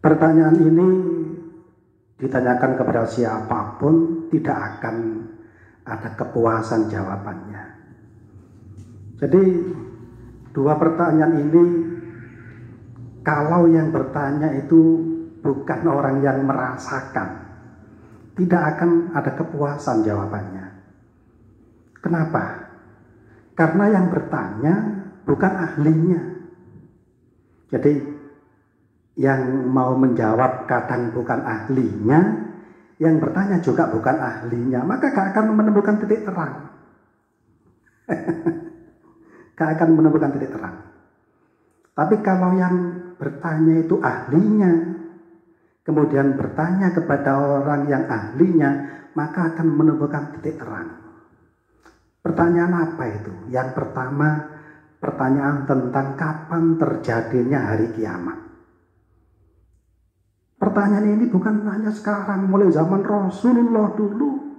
Pertanyaan ini ditanyakan kepada siapapun tidak akan ada kepuasan jawabannya. Jadi dua pertanyaan ini, kalau yang bertanya itu bukan orang yang merasakan, tidak akan ada kepuasan jawabannya. Kenapa? Karena yang bertanya bukan ahlinya. Jadi yang mau menjawab kadang bukan ahlinya, yang bertanya juga bukan ahlinya, maka gak akan menemukan titik terang. Gak akan menemukan titik terang. Tapi kalau yang bertanya itu ahlinya, kemudian bertanya kepada orang yang ahlinya, maka akan menemukan titik terang. Pertanyaan apa itu? Yang pertama, pertanyaan tentang kapan terjadinya hari kiamat. Pertanyaan ini bukan hanya sekarang, mulai zaman Rasulullah dulu.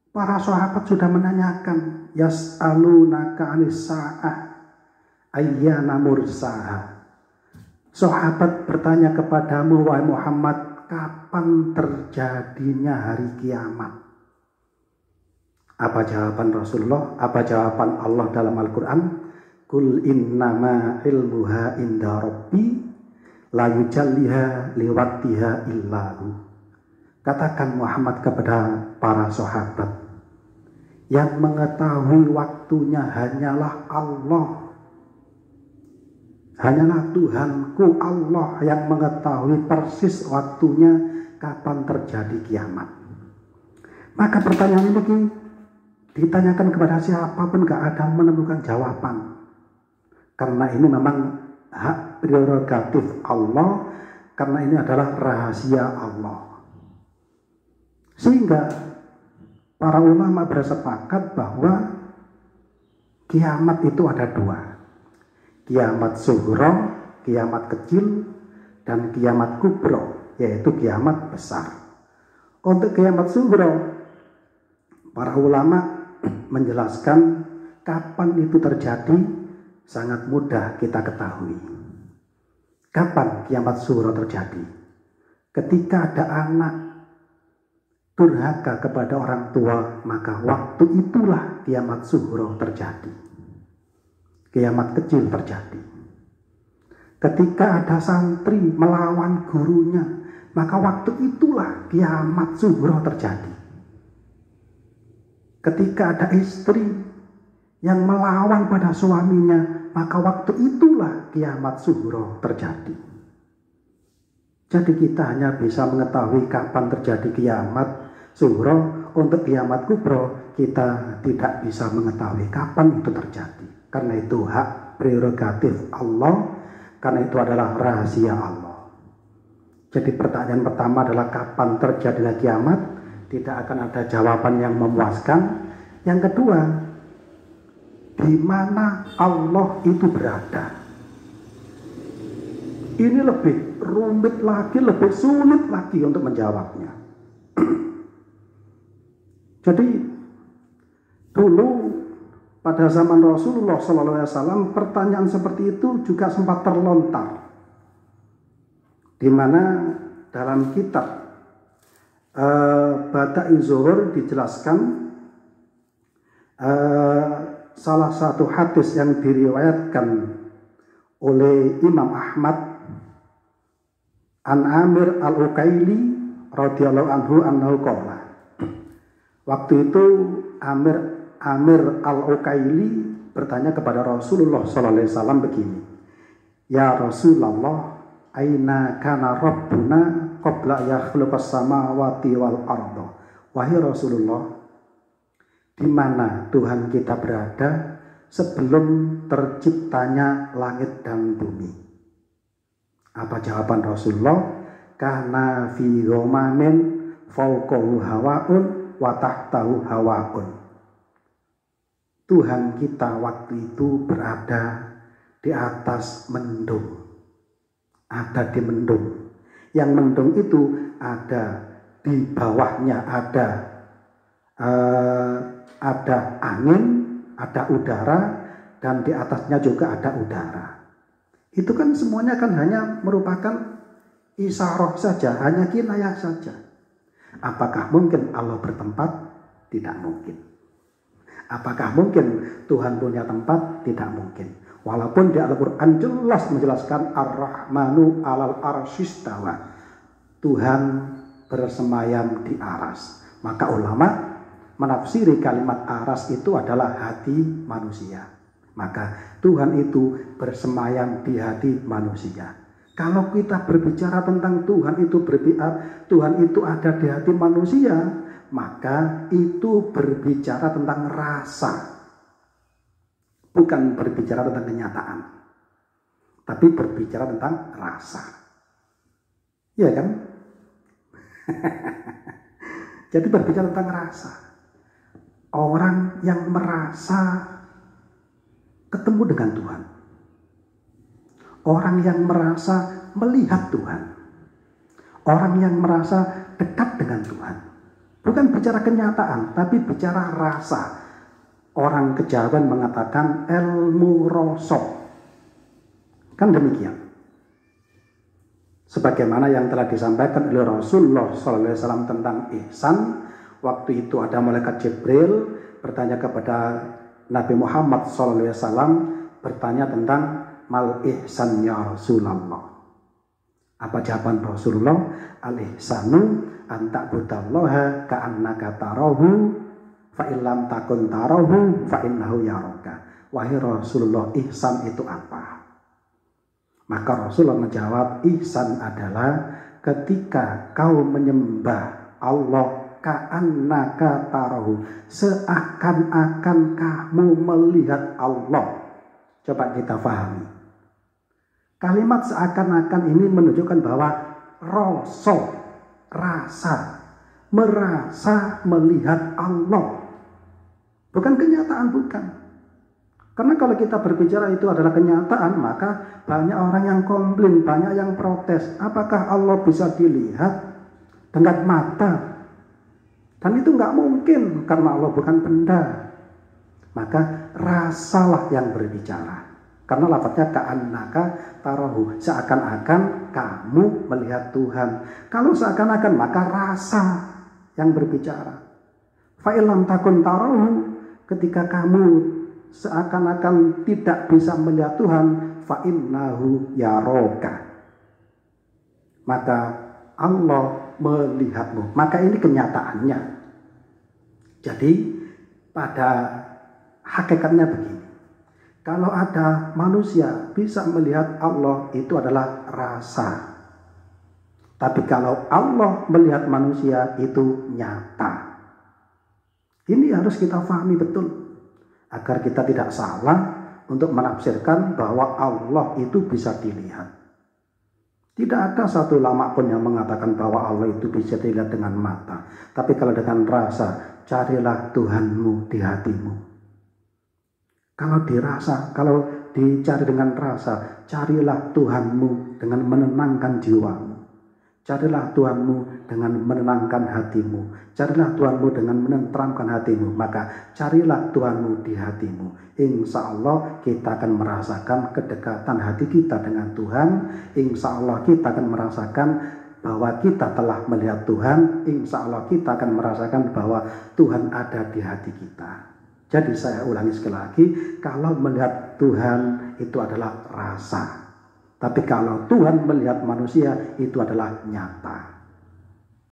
Para sahabat sudah menanyakan, yas'alunaka 'anis sa'ah ayyana mursaha. Sahabat bertanya kepadamu, wahai Muhammad, kapan terjadinya hari kiamat? Apa jawaban Rasulullah? Apa jawaban Allah dalam Al-Quran? Kul innama ilmuha inda rabbi la yujalliha liwaqtiha illahu. Katakan Muhammad kepada para sahabat, yang mengetahui waktunya hanyalah Allah. Hanyalah Tuhanku Allah yang mengetahui persis waktunya kapan terjadi kiamat. Maka pertanyaan ini ditanyakan kepada siapapun gak ada menemukan jawaban. Karena ini memang hak prerogatif Allah, karena ini adalah rahasia Allah. Sehingga para ulama bersepakat bahwa kiamat itu ada dua. Kiamat sughra, kiamat kecil, dan kiamat kubro, yaitu kiamat besar. Untuk kiamat sughra, para ulama menjelaskan kapan itu terjadi sangat mudah kita ketahui. Kapan kiamat sughra terjadi? Ketika ada anak durhaka kepada orang tua, maka waktu itulah kiamat sughra terjadi. Kiamat kecil terjadi. Ketika ada santri melawan gurunya, maka waktu itulah kiamat sughra terjadi. Ketika ada istri yang melawan pada suaminya, maka waktu itulah kiamat sughra terjadi. Jadi kita hanya bisa mengetahui kapan terjadi kiamat sughra. Untuk kiamat kubro kita tidak bisa mengetahui kapan itu terjadi. Karena itu hak prerogatif Allah, karena itu adalah rahasia Allah. Jadi pertanyaan pertama adalah kapan terjadinya kiamat, tidak akan ada jawaban yang memuaskan. Yang kedua, di mana Allah itu berada? Ini lebih rumit lagi, lebih sulit lagi untuk menjawabnya. Jadi dulu pada zaman Rasulullah SAW, pertanyaan seperti itu juga sempat terlontar, di mana dalam kitab Bada'i Zuhur dijelaskan salah satu hadis yang diriwayatkan oleh Imam Ahmad an Amir al-Uqaili radhiyallahu anhu annahu qala. Waktu itu Amir al-Uqaili bertanya kepada Rasulullah SAW begini, ya Rasulullah, aina kana rabbuna qabla yakhluqas samawati wal arda. Wahai Rasulullah, di mana Tuhan kita berada sebelum terciptanya langit dan bumi? Apa jawaban Rasulullah? Kana fi ghamamin fawqahu hawaun wa tahtahu hawaun. Tuhan kita waktu itu berada di atas mendung. Ada di mendung. Yang mendung itu ada di bawahnya ada angin, ada udara, dan di atasnya juga ada udara. Itu kan semuanya kan hanya merupakan isyarah saja, hanya kinayah saja. Apakah mungkin Allah bertempat? Tidak mungkin. Apakah mungkin Tuhan punya tempat? Tidak mungkin. Walaupun di Al-Quran jelas menjelaskan Ar-Rahmanu alal arsyistawa, Tuhan bersemayam di aras. Maka ulama menafsiri kalimat aras itu adalah hati manusia. Maka Tuhan itu bersemayam di hati manusia. Kalau kita berbicara tentang Tuhan itu ada di hati manusia, maka itu berbicara tentang rasa. Bukan berbicara tentang kenyataan, tapi berbicara tentang rasa. Iya kan? Jadi berbicara tentang rasa. Orang yang merasa ketemu dengan Tuhan. Orang yang merasa melihat Tuhan. Orang yang merasa dekat dengan Tuhan. Bukan bicara kenyataan, tapi bicara rasa. Orang kejawen mengatakan ilmu rasa. Kan demikian. Sebagaimana yang telah disampaikan oleh Rasulullah SAW tentang ihsan. Waktu itu ada malaikat Jibril bertanya kepada Nabi Muhammad SAW, bertanya tentang mal ihsan ya Rasulullah. Apa jawaban Rasulullah? Al ihsanu an ta'budallaha ka'annaka tarahu fa illam takun tarahu fa innahu yaraka. Wahai Rasulullah, ihsan itu apa? Maka Rasulullah menjawab, ihsan adalah ketika kau menyembah Allah ka'annaka tarahu, seakan-akan kamu melihat Allah. Coba kita pahami. Kalimat seakan-akan ini menunjukkan bahwa rasa, merasa melihat Allah. Bukan kenyataan, bukan. Karena kalau kita berbicara itu adalah kenyataan, maka banyak orang yang komplain, banyak yang protes. Apakah Allah bisa dilihat dengan mata? Dan itu nggak mungkin, karena Allah bukan benda. Maka rasalah yang berbicara. Karena lafadznya ka'annaka tarahu, seakan-akan kamu melihat Tuhan. Kalau seakan-akan, maka rasa yang berbicara. Fa'ilam takun tarahu, ketika kamu seakan-akan tidak bisa melihat Tuhan, fa'innahu yaroka, maka Allah melihatmu. Maka ini kenyataannya. Jadi pada hakikatnya begini. Kalau ada manusia bisa melihat Allah, itu adalah rasa. Tapi kalau Allah melihat manusia, itu nyata. Ini harus kita pahami betul, agar kita tidak salah untuk menafsirkan bahwa Allah itu bisa dilihat. Tidak ada satu ulama pun yang mengatakan bahwa Allah itu bisa dilihat dengan mata. Tapi kalau dengan rasa, carilah Tuhanmu di hatimu. Kalau dirasa, kalau dicari dengan rasa, carilah Tuhanmu dengan menenangkan jiwamu. Carilah Tuhanmu dengan menenangkan hatimu. Carilah Tuhanmu dengan menenteramkan hatimu. Maka carilah Tuhanmu di hatimu. Insya Allah kita akan merasakan kedekatan hati kita dengan Tuhan. Insya Allah kita akan merasakan bahwa kita telah melihat Tuhan. Insya Allah kita akan merasakan bahwa Tuhan ada di hati kita. Jadi saya ulangi sekali lagi, kalau melihat Tuhan itu adalah rasa. Tapi kalau Tuhan melihat manusia, itu adalah nyata.